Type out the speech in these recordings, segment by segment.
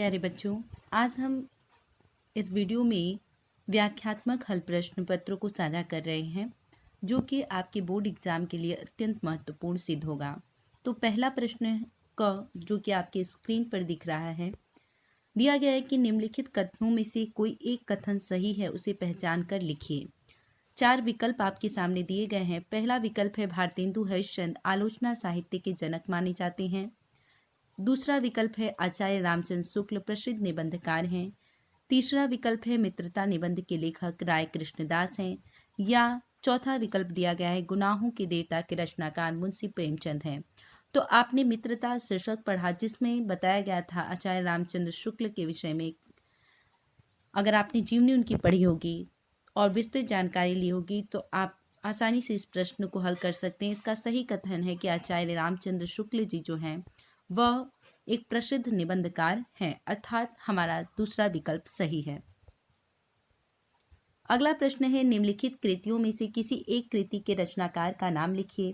प्यारे बच्चों, आज हम इस वीडियो में व्याख्यात्मक हल प्रश्न पत्रों को साझा कर रहे हैं जो कि आपके बोर्ड एग्जाम के लिए अत्यंत महत्वपूर्ण सिद्ध होगा। तो पहला प्रश्न का जो कि आपके स्क्रीन पर दिख रहा है, दिया गया है कि निम्नलिखित कथनों में से कोई एक कथन सही है, उसे पहचान कर लिखिए। 4 विकल्प आपके सामने दिए गए हैं। पहला विकल्प है भारतेंदु हरिश्चंद्र आलोचना साहित्य के जनक माने जाते हैं। दूसरा विकल्प है आचार्य रामचंद्र शुक्ल प्रसिद्ध निबंधकार हैं। तीसरा विकल्प है मित्रता निबंध के लेखक राय कृष्णदास हैं। या चौथा विकल्प दिया गया है गुनाहों के देवता के रचनाकार मुंशी प्रेमचंद हैं। तो आपने मित्रता शीर्षक पढ़ा जिसमें बताया गया था आचार्य रामचंद्र शुक्ल के विषय में। अगर आपने जीवनी उनकी पढ़ी होगी और विस्तृत जानकारी ली होगी तो आप आसानी से इस प्रश्न को हल कर सकते हैं। इसका सही कथन है कि आचार्य रामचंद्र शुक्ल जी जो हैं वह एक प्रसिद्ध निबंधकार हैं, अर्थात हमारा दूसरा विकल्प सही है। अगला प्रश्न है निम्नलिखित कृतियों में से किसी एक कृति के रचनाकार का नाम लिखिए।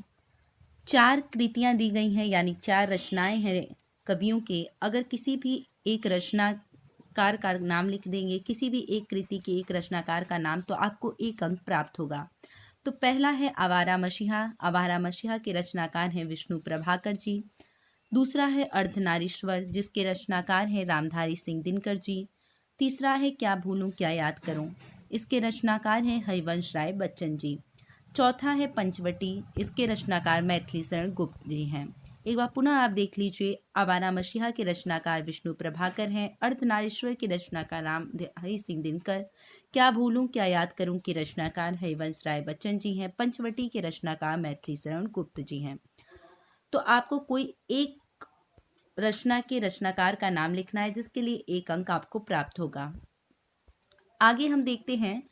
4 कृतियां दी गई हैं, यानी 4 रचनाएं हैं कवियों के। अगर किसी भी एक रचनाकार का नाम लिख देंगे, किसी भी एक कृति के एक रचनाकार का नाम, तो आपको 1 अंक प्राप्त होगा। तो पहला है आवारा मसीहा। आवारा मसीहा के रचनाकार हैं विष्णु प्रभाकर जी। दूसरा है अर्धनारीश्वर जिसके रचनाकार हैं रामधारी सिंह दिनकर जी। तीसरा है क्या भूलूं क्या याद करूं, इसके रचनाकार हैं हरिवंश राय बच्चन जी। चौथा है पंचवटी, इसके रचनाकार मैथिली शरण गुप्त जी हैं। एक बार पुनः आप देख लीजिए। आवारा मसीहा के रचनाकार विष्णु प्रभाकर हैं। अर्धनारीश्वर के रचनाकार रामधारी सिंह दिनकर। क्या भूलूं क्या याद करूं के रचनाकार हरिवंश राय बच्चन जी हैं। पंचवटी के रचनाकार मैथिली शरण गुप्त जी हैं। तो आपको कोई एक रचना के रचनाकार का नाम लिखना है जिसके लिए 1 अंक आपको प्राप्त होगा। आगे हम देखते हैं।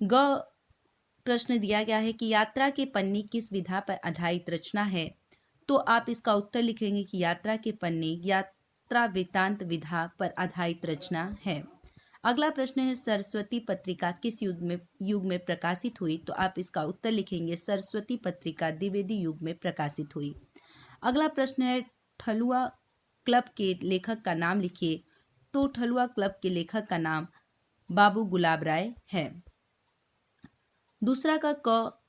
ग प्रश्न दिया गया है कि यात्रा के पन्ने किस विधा पर आधारित रचना है। तो आप इसका उत्तर लिखेंगे कि यात्रा के पन्ने यात्रा वृत्तांत विधा पर आधारित रचना है। अगला प्रश्न है सरस्वती पत्रिका किस युग में प्रकाशित हुई। तो आप इसका उत्तर लिखेंगे सरस्वती पत्रिका द्विवेदी युग में प्रकाशित हुई। अगला प्रश्न है ठलुआ क्लब के लेखक का नाम लिखिए। तो ठलुआ क्लब के लेखक का नाम बाबू गुलाब राय है। दूसरा का क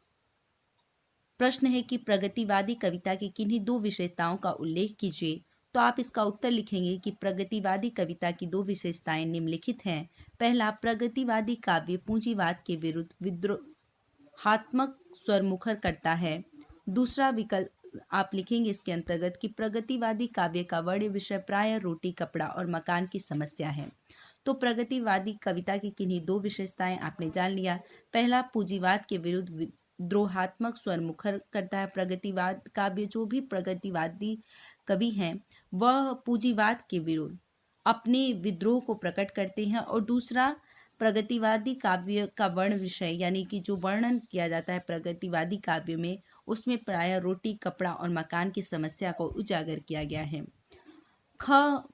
प्रश्न है कि प्रगतिवादी कविता की किन्हीं 2 विशेषताओं का उल्लेख कीजिए। तो आप इसका उत्तर लिखेंगे कि प्रगतिवादी कविता की 2 विशेषताएं निम्नलिखित हैं। पहला, प्रगतिवादी काव्य पूंजीवाद के विरुद्ध विद्रोहात्मक स्वर मुखर करता है। दूसरा विकल्प आप लिखेंगे इसके अंतर्गत कि प्रगतिवादी काव्य का वर्ण विषय प्रायः रोटी कपड़ा और मकान की समस्या है। तो प्रगतिवादी कविता की किन्हीं 2 विशेषताएं आपने जान लिया। पहला, पूंजीवाद के विरुद्ध विद्रोहात्मक स्वर मुखर करता है। प्रगतिवाद काव्य जो भी प्रगतिवादी कवि हैं वह पूंजीवाद के विरुद्ध अपने विद्रोह को प्रकट करते हैं। और दूसरा, प्रगतिवादी काव्य का वर्ण विषय यानी कि जो वर्णन किया जाता है प्रगतिवादी काव्य में, उसमें प्रायः रोटी कपड़ा और मकान की समस्या को उजागर किया गया है। ख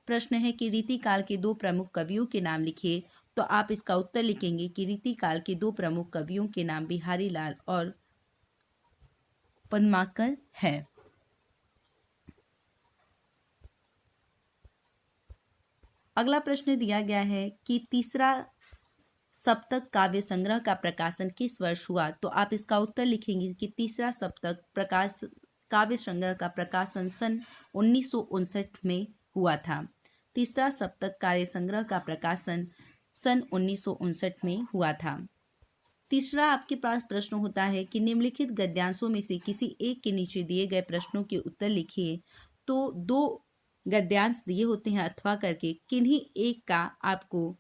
प्रश्न है कि रीतिकाल के 2 प्रमुख कवियों के नाम लिखिए। तो आप इसका उत्तर लिखेंगे कि रीतिकाल के 2 प्रमुख कवियों के नाम बिहारी लाल और पद्माकर है। अगला प्रश्न दिया गया है कि तीसरा सप्तक काव्य संग्रह का प्रकाशन किस वर्ष हुआ। तो आप इसका उत्तर लिखेंगे कि तीसरा सप्तक काव्य संग्रह का प्रकाशन सन 1959 में हुआ था। तीसरा सप्तक काव्य संग्रह का प्रकाशन सन 1959 में हुआ था। तीसरा आपके पास प्रश्न होता है कि निम्नलिखित गद्यांशों में से किसी एक के नीचे दिए गए प्रश्नों के उत्तर लिखिए। तो 2 गद्यांश दिए होते हैं अथवा करके, किन्हीं एक का आपको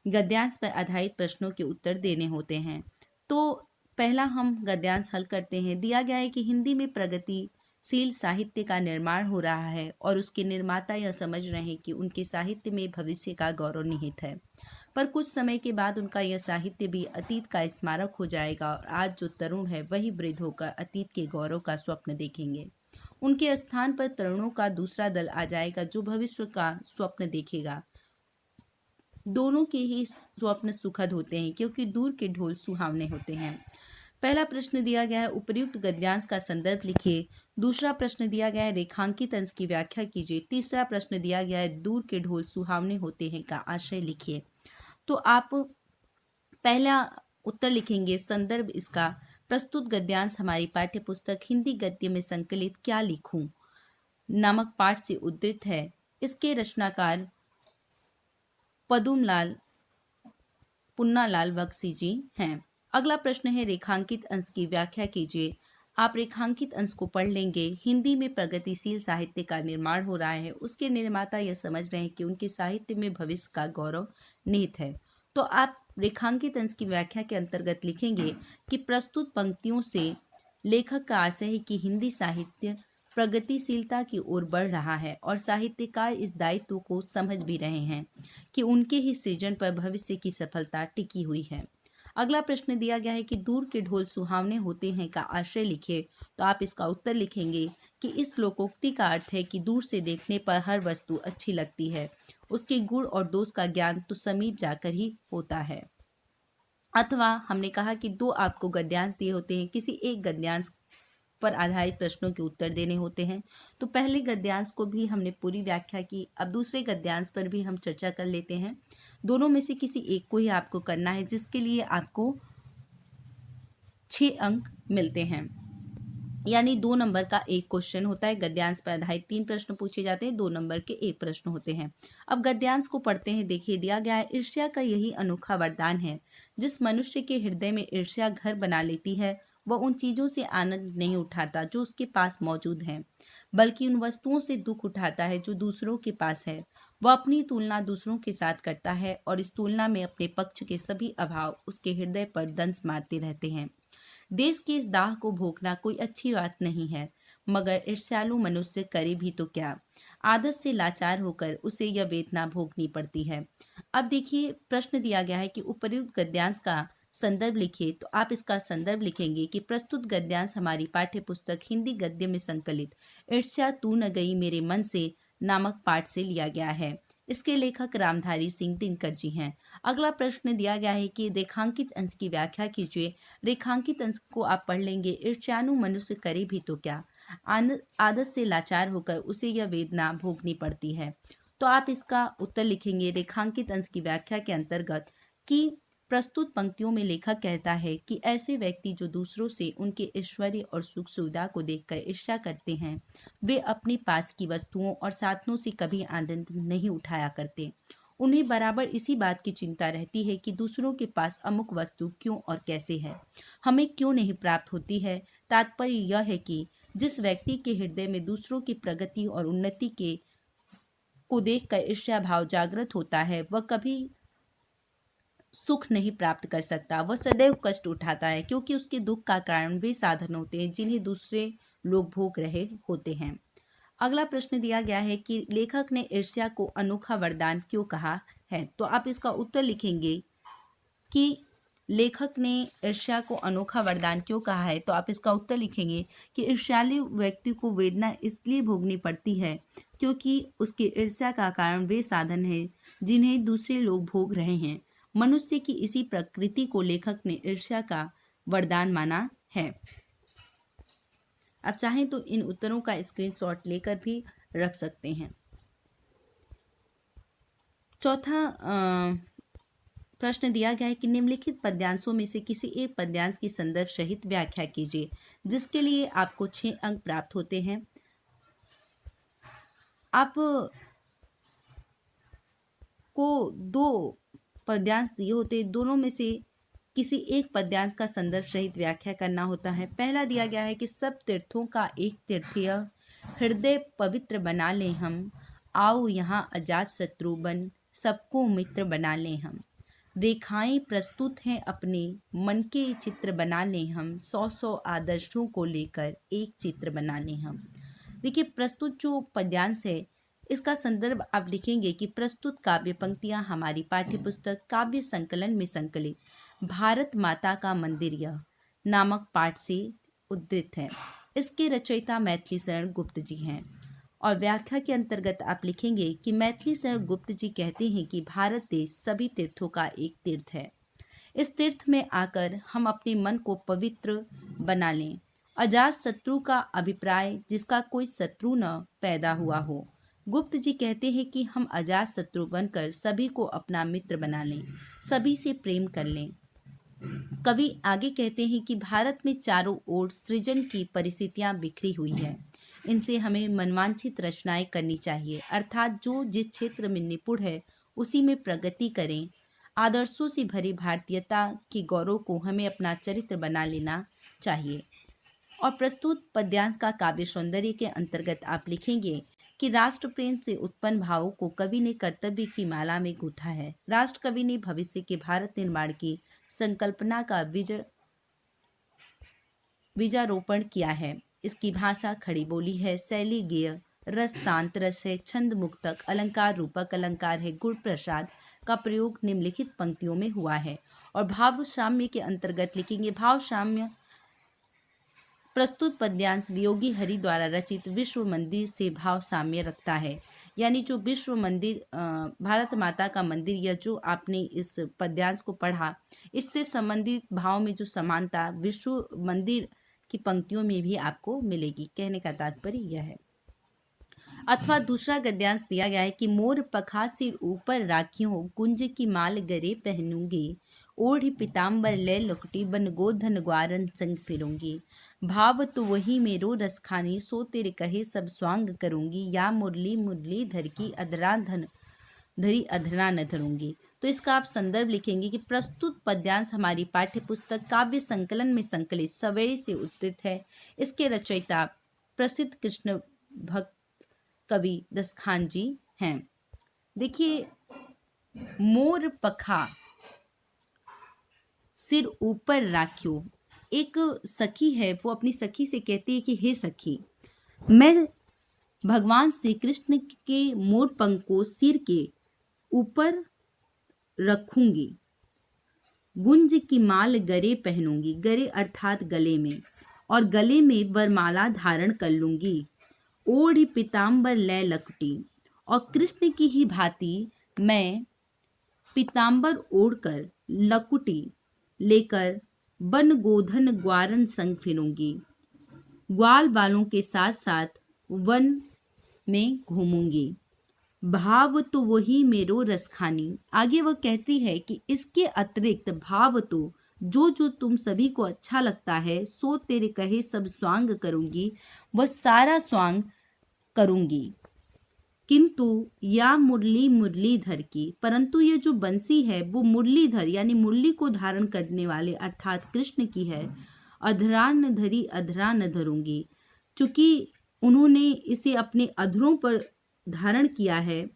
गद्यांश पर आधारित प्रश्नों के उत्तर देने होते हैं। तो पहला हम गद्यांश हल करते हैं। दिया गया है कि हिंदी में प्रगतिशील साहित्य का निर्माण हो रहा है और उसके निर्माता यह समझ रहे हैं कि उनके साहित्य में भविष्य का गौरव निहित है, पर कुछ समय के बाद उनका यह साहित्य भी अतीत का स्मारक हो जाएगा और आज जो तरुण है वही वृद्ध होकर अतीत के गौरव का स्वप्न देखेंगे। उनके स्थान पर तरुणों का दूसरा दल आ जाएगा जो भविष्य का स्वप्न देखेगा। दोनों के ही स्वप्न सुखद होते हैं क्योंकि दूर के ढोल सुहावने होते हैं। पहला प्रश्न दिया गया है उपर्युक्त गद्यांश का संदर्भ लिखिए। दूसरा प्रश्न दिया गया है रेखांकित अंश की व्याख्या कीजिए। तीसरा प्रश्न दिया गया है दूर के ढोल सुहावने होते हैं का आशय लिखिए। तो आप पहला उत्तर लिखेंगे संदर्भ इसका, प्रस्तुत गद्यांश हमारी पाठ्य पुस्तक हिंदी गद्य में संकलित क्या लिखूं नामक पाठ से उद्धृत है। इसके रचनाकार पदुमलाल पुन्नालाल बख्शी जी हैं। अगला प्रश्न है रेखांकित अंश की व्याख्या कीजिए। आप रेखांकित अंश को पढ़ लेंगे। हिंदी में प्रगतिशील साहित्य का निर्माण हो रहा है, उसके निर्माता यह समझ रहे हैं कि उनके साहित्य में भविष्य का गौरव निहित है। तो आप रेखांकित अंश की व्याख्या के अंतर्गत लिखेंगे कि प्रस्तुत पंक्तियों से लेखक का आशय है कि हिंदी साहित्य प्रगतिशीलता की ओर बढ़ रहा है और साहित्यकार इस दायित्व को समझ भी रहे हैं कि उनके ही सृजन पर भविष्य की सफलता टिकी हुई है। अगला प्रश्न दिया गया है कि दूर के ढोल सुहावने होते हैं का आशय लिखिए। तो आप इसका उत्तर लिखेंगे कि इस लोकोक्ति का अर्थ है कि दूर से देखने पर हर वस्तु अच्छी लगती है, उसके गुण और दोष का ज्ञान तो समीप जाकर ही होता है। अथवा हमने कहा कि दो आपको गद्यांश दिए होते हैं, किसी एक गद्यांश पर आधारित प्रश्नों के उत्तर देने होते हैं। तो पहले गद्यांश को भी हमने पूरी व्याख्या की, अब दूसरे गद्यांश पर भी हम चर्चा कर लेते हैं। दोनों में से किसी एक को ही आपको करना है, जिसके लिए आपको 6 अंक मिलते हैं, यानी 2 नंबर का एक क्वेश्चन होता है। गद्यांश पर आधारित 3 प्रश्न पूछे जाते हैं, 2 नंबर के 1 प्रश्न होते हैं। अब गद्यांश को पढ़ते हैं। देखिए दिया गया है ईर्ष्या का यही अनोखा वरदान है, जिस मनुष्य के हृदय में ईर्ष्या घर बना लेती है वह उन चीजों से आनंद नहीं उठाता जो उसके पास मौजूद हैं, बल्कि उन वस्तुओं से दुख उठाता है जो दूसरों के पास है। वह अपनी तुलना दूसरों के साथ करता है और इस तुलना में अपने पक्ष के सभी अभाव उसके हृदय पर दंश मारते रहते हैं। देश के इस दाह को भोगना कोई अच्छी बात नहीं है, मगर ईर्ष्यालु मनुष्य करे भी तो क्या, आदत से लाचार होकर उसे यह वेदना भोगनी पड़ती है। अब देखिए प्रश्न दिया गया है कि उपर्युक्त गद्यांश का संदर्भ लिखिए। तो आप इसका संदर्भ लिखेंगे कि प्रस्तुत गद्यांश हमारी पाठ्य पुस्तक हिंदी गद्य में संकलित ईर्ष्या तू न गई मेरे मन से नामक पाठ से लिया गया है। इसके लेखक रामधारी सिंह दिनकर जी हैं। अगला प्रश्न दिया गया है कि रेखांकित अंश की व्याख्या कीजिए। रेखांकित अंश को आप पढ़ लेंगे। ईर्ष्यानु मनुष्य करे भी तो क्या, आदत से लाचार होकर उसे यह वेदना भोगनी पड़ती है। तो आप इसका उत्तर लिखेंगे रेखांकित अंश की व्याख्या के अंतर्गत कि प्रस्तुत पंक्तियों में लेखक कहता है कि ऐसे व्यक्ति जो दूसरों से उनके ऐश्वर्य और सुख सुविधा को देखकर ईर्ष्या करते हैं, वे अपने पास की वस्तुओं और साधनों से कभी आनंद नहीं उठाया करते। उन्हें बराबर इसी बात की चिंता रहती है कि दूसरों के पास अमुक वस्तु क्यों और कैसे है, हमें क्यों नहीं प्राप्त होती है। तात्पर्य यह है कि जिस व्यक्ति के हृदय में दूसरों की प्रगति और उन्नति के को देखकर ईर्ष्या भाव जागृत होता है, वह कभी सुख नहीं प्राप्त कर सकता, वह सदैव कष्ट उठाता है, क्योंकि उसके दुख का कारण वे साधन होते हैं जिन्हें दूसरे लोग भोग रहे होते हैं। अगला प्रश्न दिया गया है कि लेखक ने ईर्ष्या को अनोखा वरदान क्यों कहा है। तो आप इसका उत्तर लिखेंगे कि लेखक ने ईर्ष्या को अनोखा वरदान क्यों कहा है। तो आप इसका उत्तर लिखेंगे कि ईर्ष्यालु व्यक्ति को वेदना इसलिए भोगनी पड़ती है क्योंकि उसकी ईर्ष्या का कारण वे साधन हैं जिन्हें दूसरे लोग भोग रहे हैं। मनुष्य की इसी प्रकृति को लेखक ने ईर्ष्या का वरदान माना है। आप चाहें तो इन उत्तरों का स्क्रीनशॉट लेकर भी रख सकते हैं। चौथा प्रश्न दिया गया है कि निम्नलिखित पद्यांशों में से किसी एक पद्यांश की संदर्भ सहित व्याख्या कीजिए, जिसके लिए आपको 6 अंक प्राप्त होते हैं। आप को 2 पद्यांश दिए होते हैं, दोनों में से किसी एक पद्यांश का संदर्भ सहित व्याख्या करना होता है। पहला दिया गया है कि सब तीर्थों का एक तीर्थ यह, हृदय पवित्र बना ले हम, आओ यहाँ अजात शत्रु बन सबको मित्र बना ले हम। रेखाएं प्रस्तुत हैं अपने मन के चित्र बना ले हम, 100 आदर्शों को लेकर एक चित्र बना ले हम। देखिए प्रस्तुत जो पद्यांश है इसका संदर्भ आप लिखेंगे कि प्रस्तुत काव्य पंक्तियां हमारी पाठ्य पुस्तक काव्य संकलन में संकलित भारत माता का मंदिर यह नामक पाठ से उद्धृत है। इसके रचयिता मैथिली शरण गुप्त जी हैं और व्याख्या के अंतर्गत आप लिखेंगे कि मैथिली शरण गुप्त जी कहते हैं कि भारत देश सभी तीर्थों का एक तीर्थ है। इस तीर्थ में आकर हम अपने मन को पवित्र बना लें। अजात शत्रु का अभिप्राय जिसका कोई शत्रु न पैदा हुआ हो। गुप्त जी कहते हैं कि हम अजात शत्रु बनकर सभी को अपना मित्र बना लें, सभी से प्रेम कर लें। कवि आगे कहते हैं कि भारत में चारों ओर सृजन की परिस्थितियां बिखरी हुई है। इनसे हमें मनवांछित रचनाएं करनी चाहिए, अर्थात जो जिस क्षेत्र में निपुण है उसी में प्रगति करें। आदर्शों से भरी भारतीयता के गौरव को हमें अपना चरित्र बना लेना चाहिए। और प्रस्तुत पद्यांश का काव्य सौंदर्य के अंतर्गत आप लिखेंगे कि राष्ट्र प्रेम से उत्पन्न भावों को कवि ने कर्तव्य की माला में गूंथा है। राष्ट्र कवि ने भविष्य के भारत निर्माण की संकल्पना का बीजारोपण किया है। इसकी भाषा खड़ी बोली है, शैली गेय, रस शांत रस है, छंद मुक्तक, अलंकार रूपक अलंकार है, गुण प्रसाद का प्रयोग निम्नलिखित पंक्तियों में हुआ है। और भाव साम्य के अंतर्गत लिखेंगे, भाव साम्य प्रस्तुत पद्यांश वियोगी हरि द्वारा रचित विश्व मंदिर से भाव साम्य रखता है। यानी जो विश्व मंदिर भारत माता का मंदिर या जो आपने इस पद्यांश को पढ़ा, इससे संबंधित भाव में जो समानता विश्व मंदिर की पंक्तियों में भी आपको मिलेगी। कहने का तात्पर्य यह है। अथवा दूसरा गद्यांश दिया गया है कि मोर पखा सिर ऊपर राखियों, गुंज की माल गरे पहनूंगी, ओढ़ी पीताम्बर ले लुकटी, बन गोधन ग्वारन संग फिरूंगी। भाव तो वही मेरो रसखानी, सो तेरे कहे सब स्वांग करूंगी, या मुरली मुरली धर की अधरा धन धरी अधरा न धरूंगी। तो इसका आप संदर्भ लिखेंगे कि प्रस्तुत पद्यांश हमारी पाठ्य पुस्तक काव्य संकलन में संकलित सवै से उद्धृत है। इसके रचयिता प्रसिद्ध कृष्ण भक्त कवि दसखान जी हैं। देखिए, मोर पखा सिर ऊपर राख्यो, एक सखी है, वो अपनी सखी से कहती है कि हे सखी, मैं भगवान श्री कृष्ण के मोर पंख को सिर के ऊपर रखूंगी, गुंज की माल गरे पहनूंगी, गरे अर्थात गले में, और गले में वरमाला धारण कर लूंगी, ओढ़ी पीताम्बर ले लकटी, और कृष्ण की ही भांति मैं पीताम्बर ओढ़कर लकुटी लेकर बन गोधन ग्वारन संग फिरूंगी, ग्वाल बालों के साथ साथ वन में घूमूंगी। भाव तो वही मेरो रसखानी। आगे वह कहती है कि इसके अतिरिक्त भाव तो जो तुम सभी को अच्छा लगता है, सो तेरे कहे सब स्वांग करूंगी, वह सारा स्वांग करूंगी। किंतु या मुरली मुरलीधर की, परंतु ये जो बंसी है वो मुरलीधर यानी मुरली को धारण करने वाले अर्थात कृष्ण की है। अधरा न धरी अधरा न धरूंगी, चूंकि उन्होंने इसे अपने अधरों पर धारण किया है,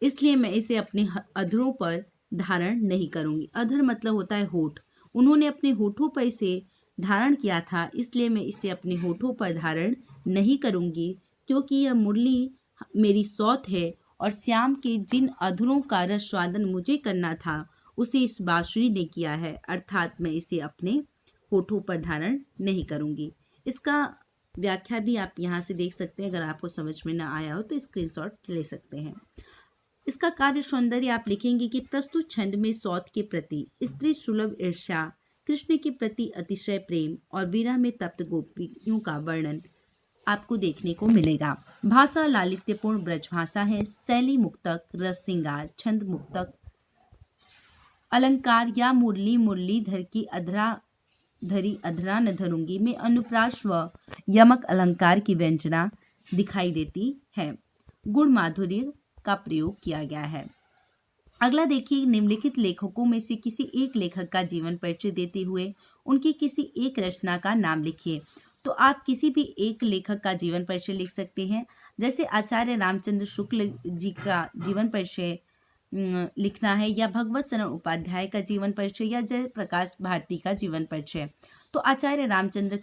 इसलिए मैं इसे अपने अधरों पर धारण नहीं करूंगी। अधर मतलब होता है होठ। उन्होंने अपने होठों पर इसे धारण किया था, इसलिए मैं इसे अपने होठों पर धारण नहीं करूंगी, क्योंकि यह मुरली मेरी सौत है और श्याम के जिन अधरों का रसवादन मुझे करना था उसे इस बांसुरी ने किया है, अर्थात मैं इसे अपने होठों पर धारण नहीं करूंगी। इसका व्याख्या भी आप यहाँ से देख सकते हैं। अगर आपको समझ में ना आया हो तो स्क्रीनशॉट ले सकते हैं। इसका कार्य सौंदर्य आप लिखेंगे कि प्रस्तुत छंद में सौत के प्रति स्त्री सुलभ ईर्ष्या, कृष्ण के प्रति अतिशय प्रेम और विरह में तप्त गोपियों का वर्णन आपको देखने को मिलेगा। भाषा लालित्यपूर्ण ब्रज भाषा है। शैली मुक्तक, रस श्रृंगार, छंद मुक्तक, अलंकार या मुरली मुरलीधर की अधरा धरी अधरा न धरूंगी में अनुप्रास व यमक अलंकार की व्यंजना दिखाई देती है। गुण माधुर्य का प्रयोग किया गया है। अगला देखिए, निम्नलिखित लेखकों में से किसी एक लेखक का जीवन परिचय देते हुए उनकी किसी एक रचना का नाम लिखिए। तो आप किसी भी एक लेखक का जीवन परिचय लिख सकते हैं। जैसे आचार्य रामचंद्र शुक्ल जी का जीवन परिचय लिखना है, या भगवत शरण उपाध्याय का जीवन परिचय, या जयप्रकाश भारती का जीवन परिचय। तो आचार्य रामचंद्र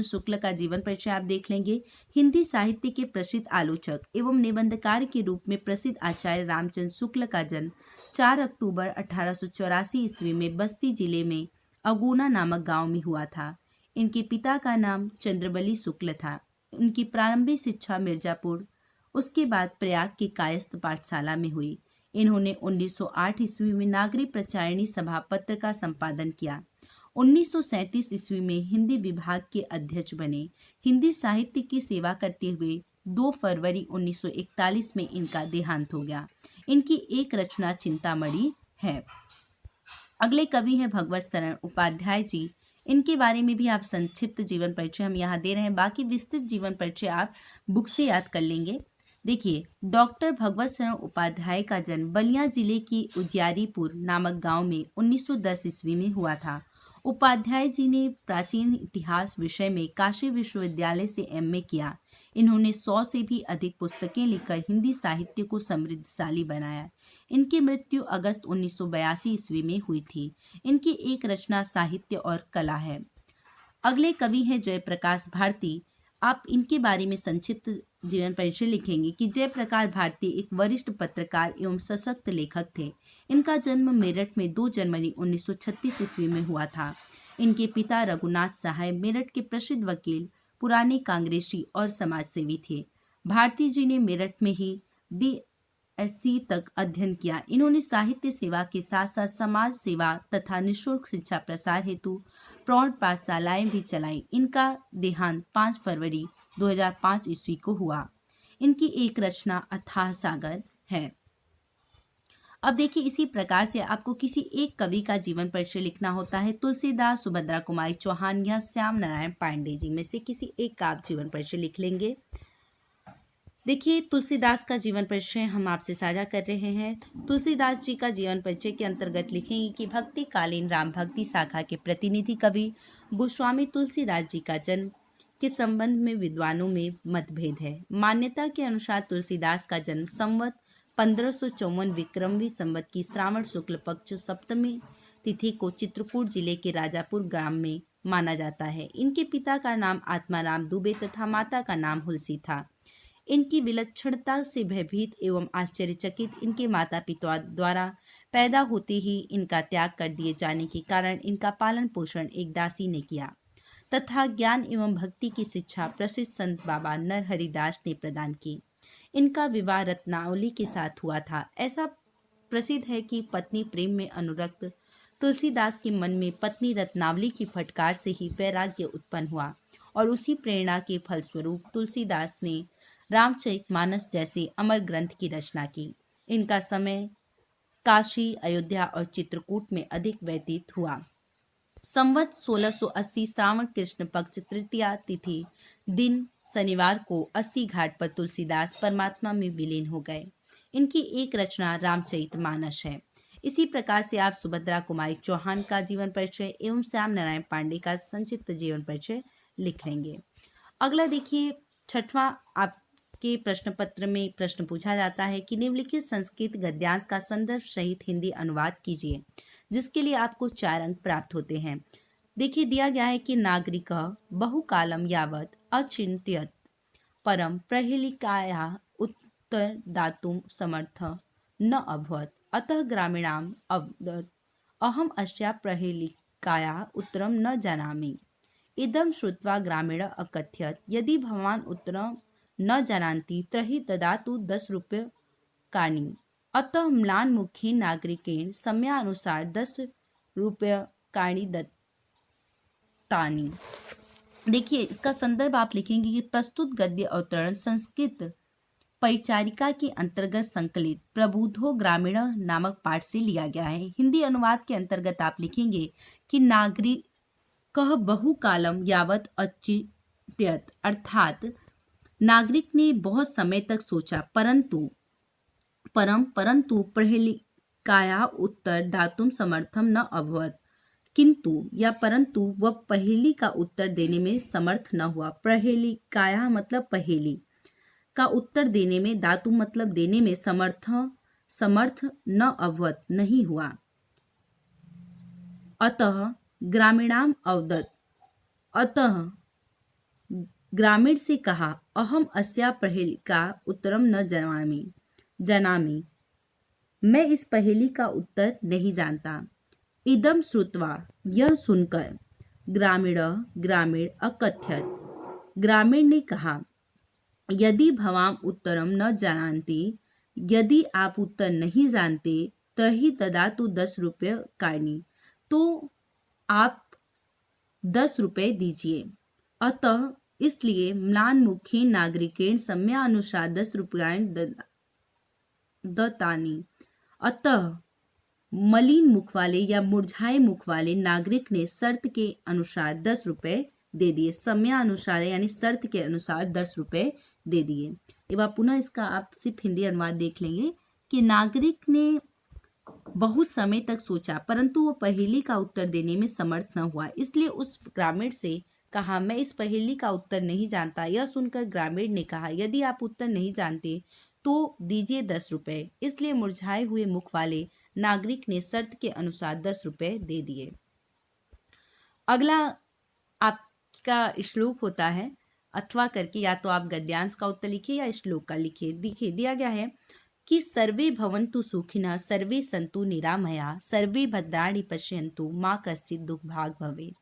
शुक्ल का जीवन परिचय आप देख लेंगे। हिंदी साहित्य के प्रसिद्ध आलोचक एवं निबंधकार के रूप में प्रसिद्ध आचार्य रामचंद्र शुक्ल का जन्म 4 अक्टूबर 1884 ईस्वी में बस्ती जिले में अगुना नामक गांव में हुआ था। इनके पिता का नाम चंद्रबली शुक्ल था। उनकी प्रारंभिक शिक्षा मिर्जापुर, उसके बाद प्रयाग की कायस्थ पाठशाला में हुई। इन्होंने 1908 ईस्वी में नागरिक प्रचारिणी सभा पत्र का संपादन किया। 1937 ईस्वी में हिंदी विभाग के अध्यक्ष बने। हिंदी साहित्य की सेवा करते हुए 2 फरवरी 1941 में इनका देहांत हो गया। इनकी एक रचना चिंतामणि है। अगले कवि हैं भगवत शरण उपाध्याय जी। इनके बारे में भी आप संक्षिप्त जीवन परिचय हम यहाँ दे रहे हैं, बाकी विस्तृत जीवन परिचय आप बुक से याद कर लेंगे। देखिए, डॉक्टर भगवत शरण उपाध्याय का जन्म बलिया जिले की उजियारीपुर नामक गांव में 1910 ईस्वी में हुआ था। उपाध्याय जी ने प्राचीन इतिहास विषय में काशी विश्वविद्यालय से एमए किया। इन्होंने 100 से भी अधिक पुस्तकें लिखकर हिंदी साहित्य को समृद्धशाली बनाया। इनकी मृत्यु अगस्त 1982 ईस्वी में हुई थी। इनकी एक रचना साहित्य और कला है। अगले कवि हैं जयप्रकाश भारती। आप इनके बारे में संक्षिप्त जीवन परिचय लिखेंगे कि जयप्रकाश भारती एक वरिष्ठ पत्रकार एवं सशक्त लेखक थे। इनका जन्म मेरठ में 2 जनवरी 1936 ईस्वी में हुआ था। इनके पिता रघुनाथ सहाय मेरठ के प्रसिद्ध वकील, पुराने कांग्रेसी और समाजसेवी थे। भारती जी ने मेरठ में ही BSc तक अध्ययन किया। इन्होंने साहित्य सेवा के साथ साथ समाज सेवा तथा निःशुल्क शिक्षा प्रसार हेतु प्रौढ़ पाठशालाएं भी चलाई। इनका देहांत 5 फरवरी 2005 ईस्वी को हुआ। इनकी एक रचना अथाह सागर है। अब देखिए, इसी प्रकार से आपको किसी एक कवि का जीवन परिचय लिखना होता है। तुलसीदास, सुभद्रा कुमारी चौहान या श्याम नारायण पांडे जी में से किसी एक का आप जीवन परिचय लिख लेंगे। देखिए, तुलसीदास का जीवन परिचय हम आपसे साझा कर रहे हैं। तुलसीदास जी का जीवन परिचय के अंतर्गत लिखेंगे कि भक्ति कालीन राम भक्ति शाखा के प्रतिनिधि कवि गोस्वामी तुलसीदास जी का जन्म के संबंध में विद्वानों में मतभेद है। मान्यता के अनुसार तुलसीदास का जन्म संवत 1554 विक्रमी संवत की श्रावण शुक्ल पक्ष सप्तमी तिथि को चित्रकूट जिले के राजापुर ग्राम में माना जाता है। इनके पिता का नाम आत्माराम दुबे तथा माता का नाम हुलसी था। इनकी विलक्षणता से भयभीत एवं आश्चर्यचकित इनके माता पिता द्वारा पैदा होते ही इनका त्याग कर दिए जाने के कारण इनका पालन पोषण एक दासी ने किया तथा ज्ञान एवं भक्ति की शिक्षा प्रसिद्ध संत बाबा नरहरिदास ने प्रदान की। इनका विवाह रत्नावली के साथ हुआ था। ऐसा प्रसिद्ध है कि पत्नी प्रेम में अनुरक्त तुलसीदास के मन में पत्नी रत्नावली की फटकार से ही वैराग्य उत्पन्न हुआ और उसी प्रेरणा के फलस्वरूप तुलसीदास ने रामचरितमानस जैसे अमर ग्रंथ की रचना की। इनका समय काशी, अयोध्या और चित्रकूट में अधिक व्यतीत हुआ। संवत 1680 श्रावण कृष्ण पक्ष तृतीया तिथि दिन शनिवार को 80 घाट पर तुलसीदास परमात्मा में विलीन हो गए। इनकी एक रचना रामचरितमानस है। इसी प्रकार से आप सुभद्रा कुमारी चौहान का जीवन परिचय एवं श्याम नारायण पांडे का संक्षिप्त जीवन परिचय लिख लेंगे। अगला देखिए, 6वां आपके प्रश्न पत्र में प्रश्न पूछा जाता है कि निम्नलिखित संस्कृत गद्यांश का संदर्भ सहित हिंदी अनुवाद कीजिए, जिसके लिए आपको 4 अंक प्राप्त होते हैं। देखिए, दिया गया है कि नागरिक बहुकालम यावत अचिंत्यत परम प्रहेलिकाया उत्तर दातुम समर्थ न अभवत अतः ग्रामीणाम अवदत् अहम अस्या प्रहेलिकाया उत्तरम न जानामि। इदं श्रुत्वा ग्रामीण अकथयत् यदि भवान् उत्तरं न जानन्ति तर्हि ददातु 10 रूप्यकाणि। अतः म्लान मुखेन नागरिकेण समयानुसार 10 रूप्यकाणि दत्तानि। देखिए, इसका संदर्भ आप लिखेंगे कि प्रस्तुत गद्य अवतरण संस्कृत परिचारिका के अंतर्गत संकलित प्रबुद्धो ग्रामीण नामक पाठ से लिया गया है। हिंदी अनुवाद के अंतर्गत आप लिखेंगे कि नागरिक कह बहुकालम यावत अचिंत्यत, अर्थात नागरिक ने बहुत समय तक सोचा परंतु प्रहेलिकाया उत्तर दातुम समर्थम न अभवत, किंतु या परंतु वह पहेली का उत्तर देने में समर्थ न हुआ। प्रहेलिकाया मतलब पहेली का उत्तर देने में, दातु मतलब देने में समर्थ न अभवत नहीं हुआ। अतः ग्रामीणाम अवदत्, अतः ग्रामीण से कहा अहम अस्या पहेलिका उत्तरम न जानामि, मैं इस पहेली का उत्तर नहीं जानता। इदम श्रुत्वा, यह सुनकर, ग्रामीण अकथयत्, ग्रामीण ने कहा, यदि भवाम उत्तरम न जानन्ति, यदि आप उत्तर नहीं जानते तर्हि ददातु 10 रुपये कारणी, तो आप 10 रुपये दीजिए। अतः इसलिए म्लान मुखेन नागरिकेण सम्यानुसार 10 रुपयाणि दत्तानि। अतः मलिन मुख वाले या मुरझाए मुख वाले नागरिक ने शर्त के अनुसार 10 रुपये दे दिए। समयानुसार यानी शर्त के अनुसार 10 रुपये दे दिए। एक बार पुनः इसका आप सिर्फ हिंदी अनुवाद देख लेंगे कि नागरिक ने बहुत समय तक सोचा परंतु वो पहेली का उत्तर देने में समर्थ न हुआ, इसलिए उस ग्रामीण से कहा मैं इस पहेली का उत्तर नहीं जानता। यह सुनकर ग्रामीण ने कहा यदि आप उत्तर नहीं जानते तो दीजिए 10 रुपये। इसलिए मुरझाए हुए मुख वाले नागरिक ने शर्त के अनुसार 10 रुपये दे दिए। अगला आपका श्लोक होता है अथवा करके, या तो आप गद्यांश का उत्तर लिखिए या श्लोक का लिखिए। देखिए दिया गया है कि सर्वे भवन्तु सुखिनः सर्वे सन्तु निरामया सर्वे भद्राणि पश्यन्तु माँ कश्चित् दुःखभाग् भवेत्।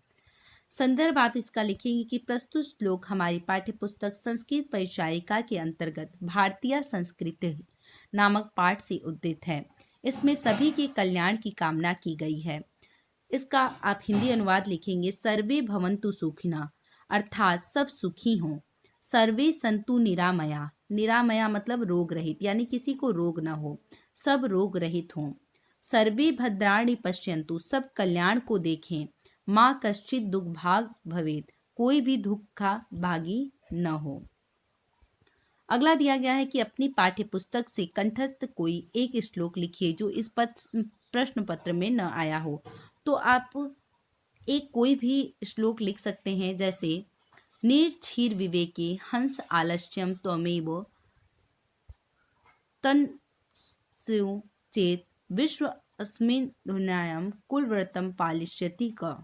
संदर्भ आप इसका लिखेंगे कि प्रस्तुत श्लोक हमारी पाठ्यपुस्तक संस्कृत परिचारिका के अंतर्गत भारतीय संस्कृति नामक पाठ से उद्धृत है। इसमें सभी के कल्याण की कामना की गई है। इसका आप हिंदी अनुवाद लिखेंगे सर्वे भवन्तु सुखिनः अर्थात सब सुखी हों। सर्वे संतु निरामया, निरामया मतलब रोग रहित यानी किसी को रोग ना हो, सब रोग रहित हों। सर्वे भद्राणि पश्यन्तु सब कल्याण को देखें। माँ कश्चित् दुःखभाग् भवेत् कोई भी दुख का भागी न हो। अगला दिया गया है कि अपनी पाठ्य पुस्तक से कंठस्थ कोई एक श्लोक लिखिए जो इस प्रश्न पत्र में न आया हो। तो आप एक कोई भी श्लोक लिख सकते हैं, जैसे निर्छीर विवेके हंस आलस्यम त्वमेव तन्स्यु चेत विश्व अस्मिन् दुनियायां कुलव्रतं पालिष्यति क।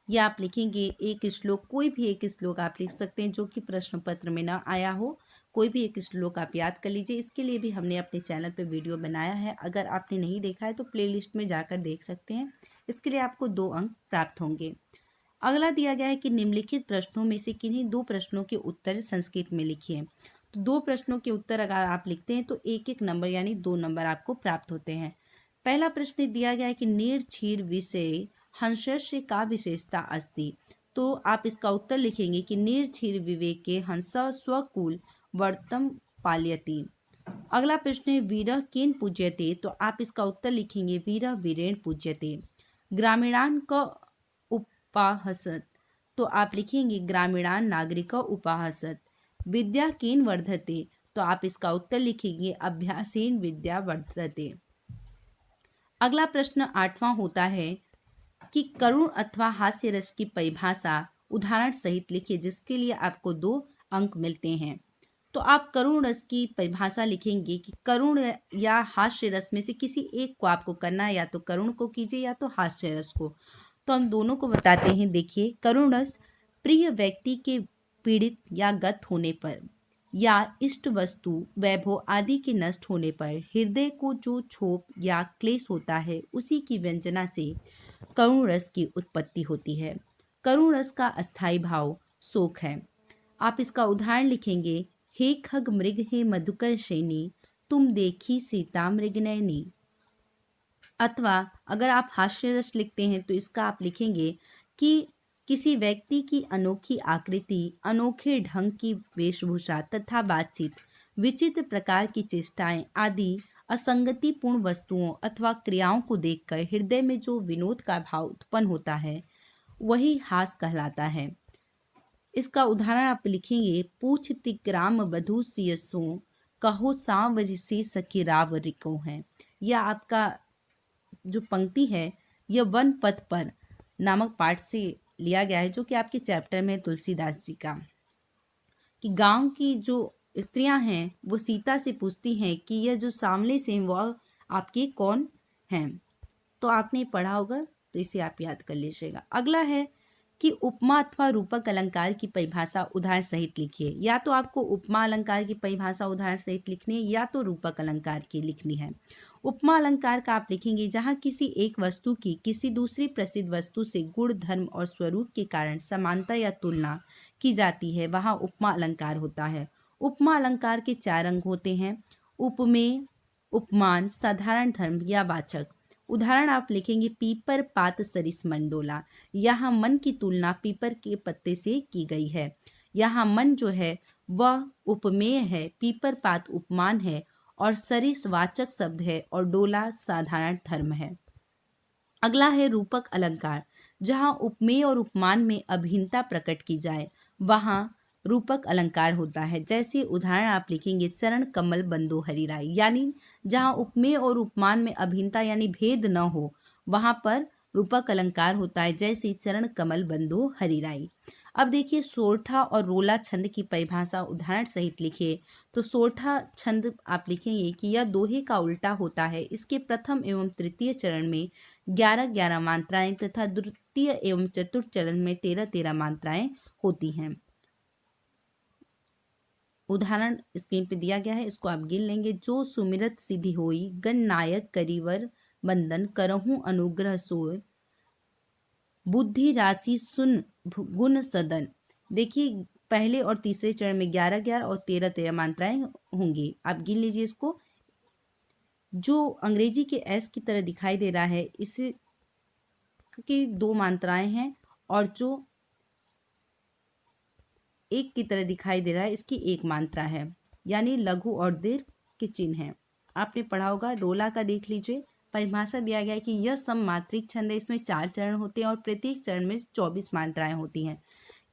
या आप लिखेंगे एक श्लोक, कोई भी एक श्लोक आप लिख सकते हैं जो कि प्रश्न पत्र में ना आया हो। कोई भी एक श्लोक आप याद कर लीजिए। इसके लिए भी हमने अपने चैनल पे वीडियो बनाया है, अगर आपने नहीं देखा है तो प्लेलिस्ट में जाकर देख सकते हैं। इसके लिए आपको 2 अंक प्राप्त होंगे। अगला दिया गया है कि निम्नलिखित प्रश्नों में से किन्हीं 2 प्रश्नों के उत्तर संस्कृत में लिखिए। तो 2 प्रश्नों के उत्तर अगर आप लिखते हैं तो 1-1 नंबर यानी 2 नंबर आपको प्राप्त होते हैं। पहला प्रश्न दिया गया है कि निर्छीर विषय हंसस्य का विशेषता अस्ति। तो आप इसका उत्तर लिखेंगे कि निर्छीर विवेके हंस स्वकुल वर्तम पाल्यति। अगला प्रश्न है वीरः केन पूज्यते। तो आप इसका उत्तर लिखेंगे वीरः वीरेण पूज्यते। ग्रामीणान क उपाहसत। तो आप लिखेंगे ग्रामीणान नागरिक उपाहसत। विद्या केन वर्धते। तो आप इसका उत्तर लिखेंगे अभ्यासेन विद्या वर्धते। अगला प्रश्न 8वां होता है कि करुण अथवा हास्य रस की परिभाषा उदाहरण सहित लिखिए, जिसके लिए आपको 2 अंक मिलते हैं। तो आप करुण रस की परिभाषा लिखेंगे कि करुण या हास्य रस में से किसी एक को आपको करना है, या तो करुण को कीजिए या तो हास्य रस को। तो हम दोनों को बताते हैं। देखिए करुण रस प्रिय व्यक्ति के पीड़ित या गत होने पर या इष्ट वस्तु वैभव आदि के नष्ट होने पर हृदय को जो क्षोभ या क्लेश होता है उसी की व्यंजना से करुण रस की उत्पत्ति होती है। करुण रस का अस्थायी भाव शोक है। आप इसका उदाहरण लिखेंगे हे खग मृग हे मधुकर श्रेणी तुम देखी सीता मृग नयनी। अथवा अगर आप हास्य रस लिखते हैं तो इसका आप लिखेंगे कि किसी व्यक्ति की अनोखी आकृति, अनोखे ढंग की वेशभूषा तथा बातचीत, विचित्र प्रकार की चेष्टाएं आदि असंगतिपूर्ण वस्तुओं अथवा क्रियाओं को देखकर हृदय में जो विनोद का भाव उत्पन्न होता है वही हास कहलाता है। इसका उदाहरण आप लिखेंगे पूछ तिग्राम बधु सियसो कहो सांवर से सखी राव रिको है। यह आपका जो पंक्ति है यह वन पथ पर नामक पाठ से लिया गया है, जो कि आपके चैप्टर में तुलसीदास जी का, कि गांव की जो स्त्रियां हैं वो सीता से पूछती हैं कि यह जो सामने से वह आपके कौन हैं। तो आपने पढ़ा होगा तो इसे आप याद कर लीजिएगा। अगला है कि उपमा अथवा रूपक अलंकार की परिभाषा उदाहरण सहित लिखिए। या तो आपको उपमा अलंकार की परिभाषा उदाहरण सहित लिखनी है या तो रूपक अलंकार की लिखनी है। उपमा अलंकार का आप लिखेंगे जहाँ किसी एक वस्तु की किसी दूसरी प्रसिद्ध वस्तु से गुण, धर्म और स्वरूप के कारण समानता या तुलना की जाती है, वहाँ उपमा अलंकार होता है। उपमा अलंकार के 4 अंग होते हैं: उपमेय, उपमान, साधारण धर्म या वाचक। उदाहरण आप लिखेंगे पीपर पात सरिस मंडोला। यहाँ मन की तुलना पीपर के पत्ते से की गई है। यहाँ मन जो है वह उपमेय है, पीपर पात उपमान है और सरिस वाचक शब्द है और डोला साधारण धर्म है। अगला है रूपक अलंकार। जहाँ उपमेय और उपमान में अभिन्नता प्रकट की जाए वहाँ रूपक अलंकार होता है। जैसे उदाहरण आप लिखेंगे चरण कमल बंदो हरिराई, यानी जहाँ उपमेय और उपमान में अभिन्नता यानी भेद न हो वहां पर रूपक अलंकार होता है। जैसे चरण कमल बंदो हरिराई। अब देखिए सोरठा और रोला छंद की परिभाषा उदाहरण सहित लिखिए। तो सोरठा छंद आप लिखेंगे कि यह दोहे का उल्टा होता है। इसके प्रथम एवं तृतीय चरण में 11-11 मात्राएं तथा द्वितीय एवं चतुर्थ चरण में 13-13 मात्राएं होती हैं। उदाहरण स्क्रीन पे दिया गया है, इसको आप गिन लेंगे। जो सुमिरत सिद्धि होई, गण नायक करीवर बंदन, करहूं अनुग्रह सोय, बुद्धि राशि सुन गुण सदन। देखिए पहले और तीसरे चरण में 11-11 और 13-13 मात्राएं होंगी। आप गिन लीजिए इसको। जो अंग्रेजी के एस की तरह दिखाई दे रहा है इसे की 2 मात्राएं हैं और जो एक की तरह दिखाई दे रहा है इसकी 1 मात्रा है, यानी लघु और दीर्घ के चिन्ह है। आपने पढ़ा होगा। रोला का देख लीजिए। परिभाषा दिया गया है कि यह सममात्रिक छंद है। इसमें 4 चरण होते हैं और प्रत्येक चरण में 24 मात्राएं होती हैं।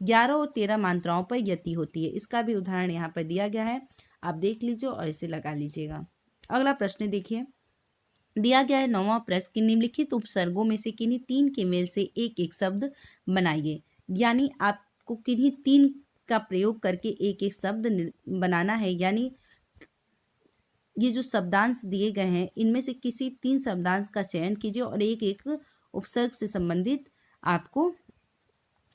11 और 13 मात्राओं पर यति होती है। इसका भी उदाहरण यहाँ पर दिया गया है, आप देख लीजिए और इसे लगा लीजिएगा। अगला प्रश्न देखिए, दिया गया है 9वां प्रश्न कि निम्नलिखित उपसर्गों में से किन्हीं 3 के मेल से एक एक शब्द बनाइए। यानी आपको किन्हीं 3 का प्रयोग करके एक एक शब्द बनाना है। यानी ये जो शब्दांश दिए गए हैं इनमें से किसी 3 शब्दांश का चयन कीजिए और एक एक उपसर्ग से संबंधित आपको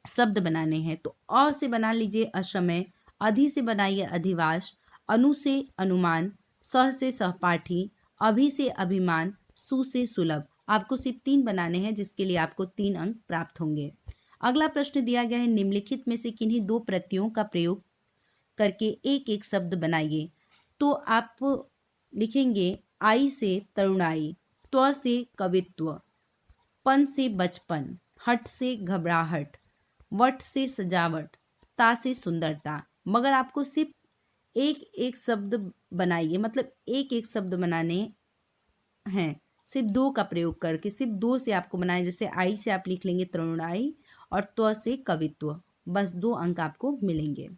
शब्द बनाने हैं। तो अ से बना लीजिए अशमय, अधि से बनाइए अधिवास, अनु से अनुमान, सह से सहपाठी, अभि से अभिमान, सु से सुलभ। आपको सिर्फ 3 बनाने हैं जिसके लिए आपको 3 अंक प्राप्त होंगे। अगला प्रश्न दिया गया है निम्नलिखित में से किन्हीं 2 प्रत्ययों का प्रयोग करके एक एक शब्द बनाइए। तो आप लिखेंगे आई से तरुणाई, त्व से कवित्व, पन से बचपन, हट से घबराहट, वट से सजावट, ता से सुंदरता। मगर आपको सिर्फ एक एक शब्द बनाइए, मतलब एक एक शब्द बनाने हैं। सिर्फ 2 का प्रयोग करके सिर्फ 2 से आपको बनाए। जैसे आई से आप लिख लेंगे तरुणाई और त्व से कवित्व। बस 2 अंक आपको मिलेंगे।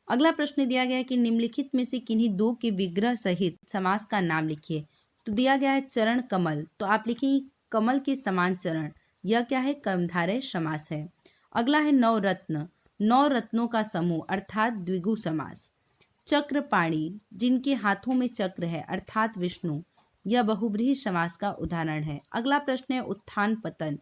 अगला प्रश्न दिया गया है कि निम्नलिखित में से किन्हीं 2 के विग्रह सहित समास का नाम लिखिए। तो दिया गया है चरण कमल, तो आप लिखेंगे कमल के समान चरण। यह क्या है? कर्मधारय समास है। अगला है नवरत्न, 9 रत्नों का समूह अर्थात द्विगु समास। चक्रपाणी, जिनके हाथों में चक्र है अर्थात विष्णु, यह बहुब्रीहि समास का उदाहरण है। अगला प्रश्न है उत्थान पतन,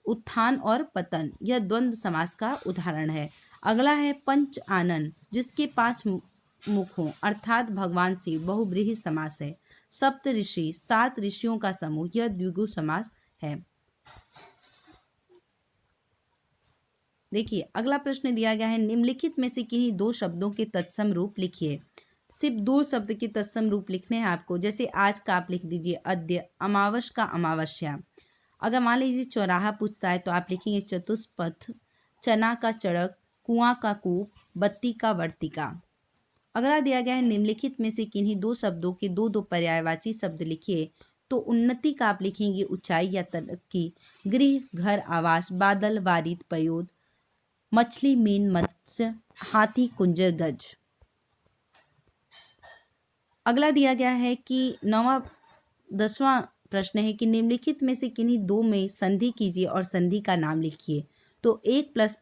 उत्थान और पतन यह द्वंद्व समास का उदाहरण है। अगला है पंच आनन, जिसके 5 मुख हों अर्थात भगवान शिव, बहुब्रीहि समास है। सप्त ऋषि, 7 ऋषियों का समूह, यह द्विगु समास है। देखिए अगला प्रश्न दिया गया है निम्नलिखित में से किन्हीं 2 शब्दों के तत्सम रूप लिखिए। सिर्फ 2 शब्द के तत्सम रूप लिखने हैं आपको। जैसे आज का आप लिख दीजिए अद्य, अमावस का अमावस्या। अगर मान लीजिए चौराहा पूछता है तो आप लिखेंगे चतुष्पथ, चना का चड़क, कुआं का कूप, बत्ती का वर्तिका। अगला दिया गया है निम्नलिखित में से किन्हीं 2 शब्दों के 2-2 पर्यायवाची शब्द लिखिए। तो उन्नति का आप लिखेंगे ऊंचाई या तरक्की, गृह घर आवास, बादल वारिद पयोद, मछली मीन मत्स्य, हाथी कुंजर गज। अगला दिया गया है कि 10वां प्रश्न है कि निम्नलिखित में से किन्हीं 2 में संधि कीजिए और संधि का नाम लिखिए। तो 1 +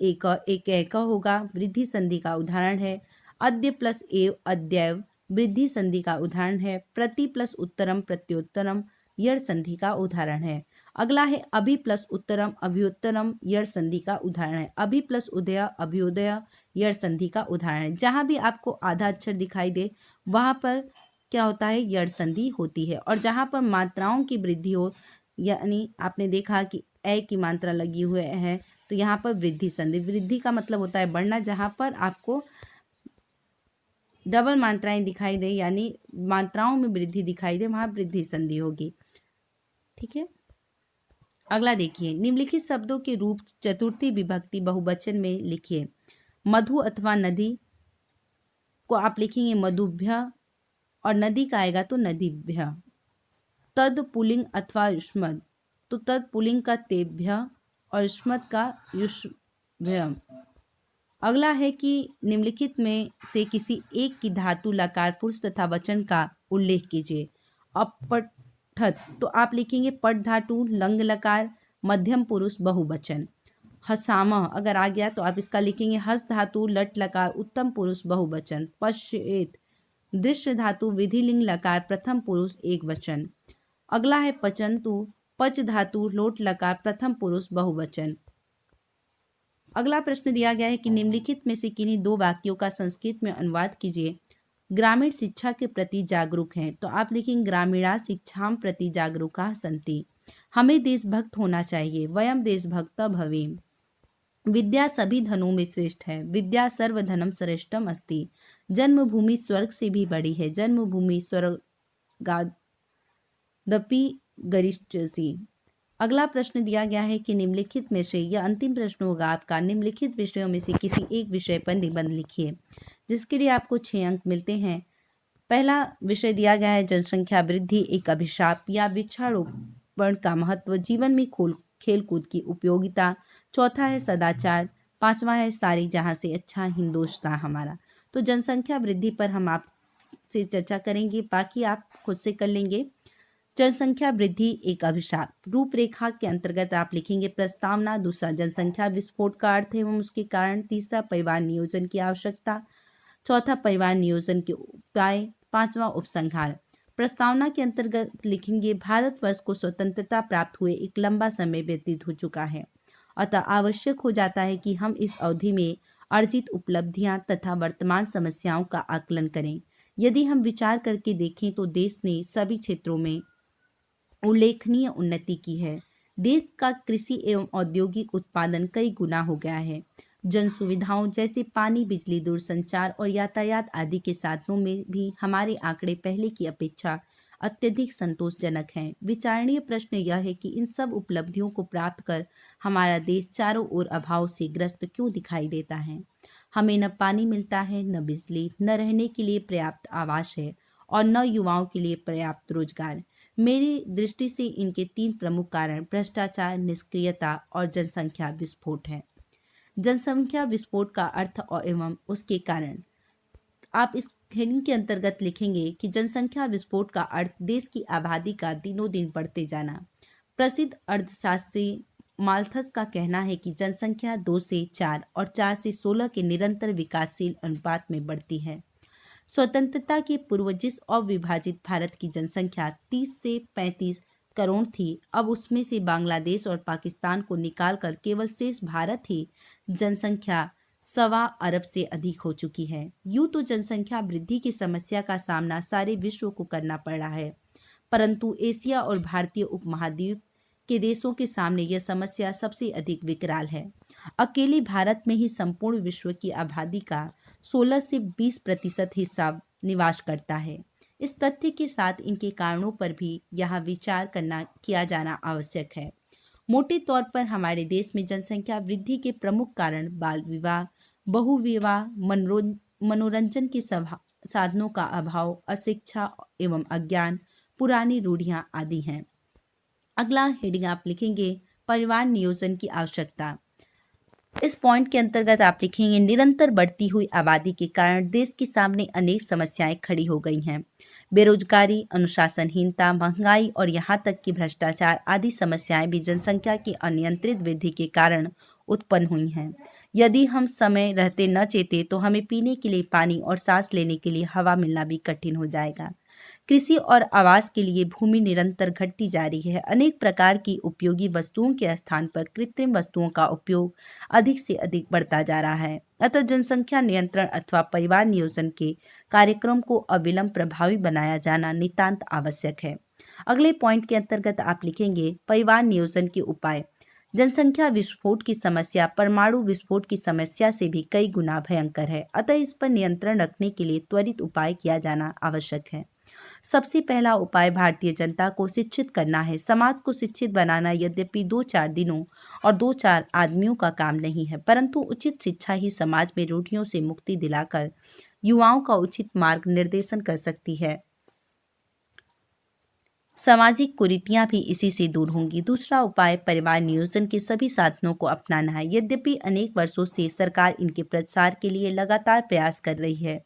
एक एक होगा, वृद्धि संधि का उदाहरण है। अद्य + एव, अद्यैव, वृद्धि संधि का उदाहरण है। प्रति + उत्तरम, प्रत्योत्तरम, यड़ संधि का उदाहरण है। अगला है अभि + उत्तरम, अभ्युत्तरम, यड़ संधि का उदाहरण है। अभि + उदय, अभ्युदय, यड़ संधि का उदाहरण है। जहां भी आपको आधा अक्षर दिखाई दे वहां पर क्या होता है? यड़ संधि होती है। और जहां पर मात्राओं की वृद्धि हो, यानी आपने देखा कि ए की मात्रा लगी हुई है तो यहाँ पर वृद्धि संधि। वृद्धि का मतलब होता है बढ़ना। जहां पर आपको डबल मात्राएं दिखाई दे यानी मात्राओं में वृद्धि दिखाई दे, वहां वृद्धि संधि होगी। ठीक है, अगला देखिए, निम्नलिखित शब्दों के रूप चतुर्थी विभक्ति बहुवचन में लिखिए। मधु अथवा नदी को आप लिखेंगे मधुभ्य और नदी का आएगा तो नदीभ्य। तद पुलिंग अथवा युष्मद तो तद पुलिंग का तेभ्य और युष्मद का युष्भ्य। अगला है कि निम्नलिखित में से किसी एक की धातु लकार पुरुष तथा वचन का उल्लेख कीजिए। अपठत तो आप लिखेंगे पट धातु लंग लकार मध्यम पुरुष बहुवचन। हसामह अगर आ गया तो आप इसका लिखेंगे हस धातु लट लकार उत्तम पुरुष बहुवचन। पश्येत दृश्य धातु विधिलिंग लकार प्रथम पुरुष एक वचन। अगला है पचंतु पच धातु लोट लकार प्रथम पुरुष बहुवचन। अगला प्रश्न दिया गया है कि निम्नलिखित में से किन्हीं दो वाक्यों का संस्कृत में अनुवाद कीजिए। ग्रामीण शिक्षा के प्रति जागरूक हैं तो आप लिखेंगे ग्रामीणा शिक्षाम प्रति जागरूका सन्ति। हमें देशभक्त होना चाहिए, वयम देशभक्ता भवेम। विद्या सभी धनों में श्रेष्ठ है, विद्या सर्वधनम श्रेष्ठम अस्ति। जन्मभूमि स्वर्ग से भी बड़ी है, जन्मभूमि स्वर्गादपि गरिष्यसि। अगला प्रश्न दिया गया है कि निम्नलिखित में से, यह अंतिम प्रश्न होगा आपका, निम्नलिखित विषयों में से किसी एक विषय पर निबंध लिखिए, जिसके लिए आपको 6 अंक मिलते हैं। पहला विषय दिया गया है जनसंख्या वृद्धि एक अभिशाप या वृक्षारोपण का महत्व, जीवन में खेलकूद की उपयोगिता। चौथा है सदाचार। पांचवा है सारी जहां से अच्छा हिंदुस्तान हमारा। तो जनसंख्या वृद्धि पर हम आपसे चर्चा करेंगे, बाकी आप खुद से कर लेंगे। जनसंख्या वृद्धि एक अभिशाप। रूपरेखा के अंतर्गत आप लिखेंगे प्रस्तावना। दूसरा जनसंख्या विस्फोट का अर्थ एवं उसके कारण। तीसरा परिवार नियोजन की आवश्यकता। चौथा परिवार नियोजन के उपाय। पांचवा उपसंहार। प्रस्तावना के अंतर्गत लिखेंगे भारतवर्ष को स्वतंत्रता प्राप्त हुए एक लंबा समय व्यतीत हो चुका है, अतः आवश्यक हो जाता है कि हम इस अवधि में अर्जित उपलब्धियां तथा वर्तमान समस्याओं का आकलन करें। यदि हम विचार करके देखें तो देश ने सभी क्षेत्रों में उल्लेखनीय उन्नति की है। देश का कृषि एवं औद्योगिक उत्पादन कई गुना हो गया है। जन सुविधाओं जैसे पानी, बिजली, दूरसंचार और यातायात आदि के साधनों में भी हमारे आंकड़े पहले की अपेक्षा अत्यधिक संतोषजनक हैं। विचारणीय प्रश्न यह है कि इन सब उपलब्धियों को प्राप्त कर हमारा देश चारों ओर अभाव से ग्रस्त क्यों दिखाई देता है। हमें न पानी मिलता है, न बिजली, न रहने के लिए पर्याप्त आवास है और न युवाओं के लिए पर्याप्त रोजगार। मेरी दृष्टि से इनके 3 प्रमुख कारण भ्रष्टाचार, निष्क्रियता और जनसंख्या विस्फोट है। जनसंख्या विस्फोट का अर्थ और एवं उसके कारण आप इस हेडिंग के अंतर्गत लिखेंगे कि जनसंख्या विस्फोट का अर्थ देश की आबादी का दिनों दिन बढ़ते जाना। प्रसिद्ध अर्थशास्त्री माल्थस का कहना है कि जनसंख्या 2 से 4 और 4 से 16 के निरंतर विकासशील अनुपात में बढ़ती है। स्वतंत्रता के पूर्व जिस अविभाजित भारत की जनसंख्या 30 से 35 करोड़ थी, अब उसमें से बांग्लादेश और पाकिस्तान को निकालकर केवल शेष भारत ही जनसंख्या 1.25 अरब से अधिक हो चुकी है। यूं तो जनसंख्या वृद्धि की समस्या का सामना सारे विश्व को करना पड़ रहा है, परंतु एशिया और भारतीय उपमहाद्वीप के देशों के सामने यह समस्या सबसे अधिक विकराल है। अकेले भारत में ही संपूर्ण विश्व की आबादी का 16 से 20% हिस्सा निवास करता है। इस तथ्य के साथ इनके कारणों पर भी यहाँ विचार किया जाना आवश्यक है। मोटे तौर पर हमारे देश में जनसंख्या वृद्धि के प्रमुख कारण बाल विवाह, बहुविवाह, मनोरंजन के साधनों का अभाव, अशिक्षा एवं अज्ञान, पुरानी रूढ़ियां आदि हैं। अगला हेडिंग आप लिखेंगे परिवार नियोजन की आवश्यकता। इस पॉइंट के अंतर्गत आप लिखेंगे निरंतर बढ़ती हुई आबादी के कारण देश के सामने अनेक समस्याएं खड़ी हो गई हैं। बेरोजगारी, अनुशासनहीनता, महंगाई और यहाँ तक कि भ्रष्टाचार आदि समस्याएं भी जनसंख्या की अनियंत्रित वृद्धि के कारण उत्पन्न हुई हैं। यदि हम समय रहते न चेते तो हमें पीने के लिए पानी और सांस लेने के लिए हवा मिलना भी कठिन हो जाएगा। कृषि और आवास के लिए भूमि निरंतर घटती जा रही है। अनेक प्रकार की उपयोगी वस्तुओं के स्थान पर कृत्रिम वस्तुओं का उपयोग अधिक से अधिक बढ़ता जा रहा है। अतः जनसंख्या नियंत्रण अथवा परिवार नियोजन के कार्यक्रम को अविलंब प्रभावी बनाया जाना नितांत आवश्यक है। अगले पॉइंट के अंतर्गत आप लिखेंगे परिवार नियोजन के उपाय। जनसंख्या विस्फोट की समस्या परमाणु विस्फोट की समस्या से भी कई गुना भयंकर है, अतः इस पर नियंत्रण रखने के लिए त्वरित उपाय किया जाना आवश्यक है। सबसे पहला उपाय भारतीय जनता को शिक्षित करना है। समाज को शिक्षित बनाना यद्यपि 2-4 दिनों और 2-4 आदमियों का काम नहीं है, परंतु उचित शिक्षा ही समाज में रूढ़ियों से मुक्ति दिलाकर युवाओं का उचित मार्ग निर्देशन कर सकती है। सामाजिक कुरीतियां भी इसी से दूर होंगी। दूसरा उपाय परिवार नियोजन के सभी साधनों को अपनाना है। यद्यपि अनेक वर्षों से सरकार इनके प्रसार के लिए लगातार प्रयास कर रही है,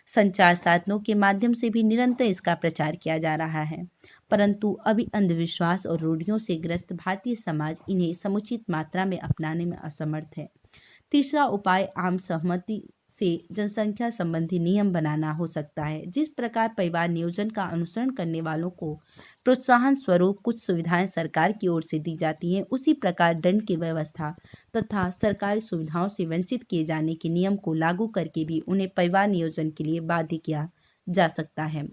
संचार साधनों के माध्यम से भी निरंतर इसका प्रचार किया जा रहा है, परंतु अभी अंधविश्वास और रूढ़ियों से ग्रस्त भारतीय समाज इन्हें समुचित मात्रा में अपनाने में असमर्थ है। तीसरा उपाय आम सहमति से जनसंख्या संबंधी नियम बनाना हो सकता है। जिस प्रकार परिवार नियोजन का अनुसरण करने वालों को प्रोत्साहन स्वरूप कुछ सुविधाएं सरकार की ओर से दी जाती हैं, उसी प्रकार दंड की व्यवस्था तथा सरकारी सुविधाओं से वंचित किए जाने के नियम को लागू करके भी उन्हें परिवार नियोजन के लिए बाध्य किया जा सकता है।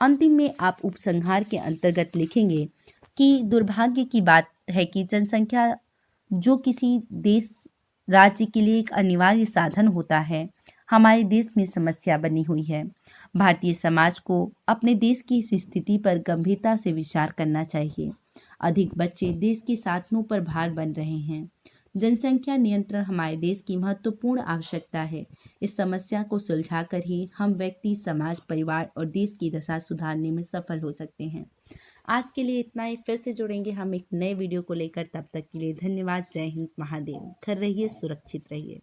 अंतिम में आप उपसंहार के अंतर्गत लिखेंगे कि दुर्भाग्य की बात है कि जनसंख्या जो किसी देश राज्य के लिए एक अनिवार्य साधन होता है, हमारे देश में समस्या बनी हुई है। भारतीय समाज को अपने देश की इस स्थिति पर गंभीरता से विचार करना चाहिए। अधिक बच्चे देश के साधनों पर भार बन रहे हैं। जनसंख्या नियंत्रण हमारे देश की महत्वपूर्ण आवश्यकता है। इस समस्या को सुलझाकर ही हम व्यक्ति, समाज, परिवार और देश की दशा सुधारने में सफल हो सकते हैं। आज के लिए इतना ही। फिर से जुड़ेंगे हम एक नए वीडियो को लेकर। तब तक के लिए धन्यवाद। जय हिंद, महादेव। घर रहिए, सुरक्षित रहिए।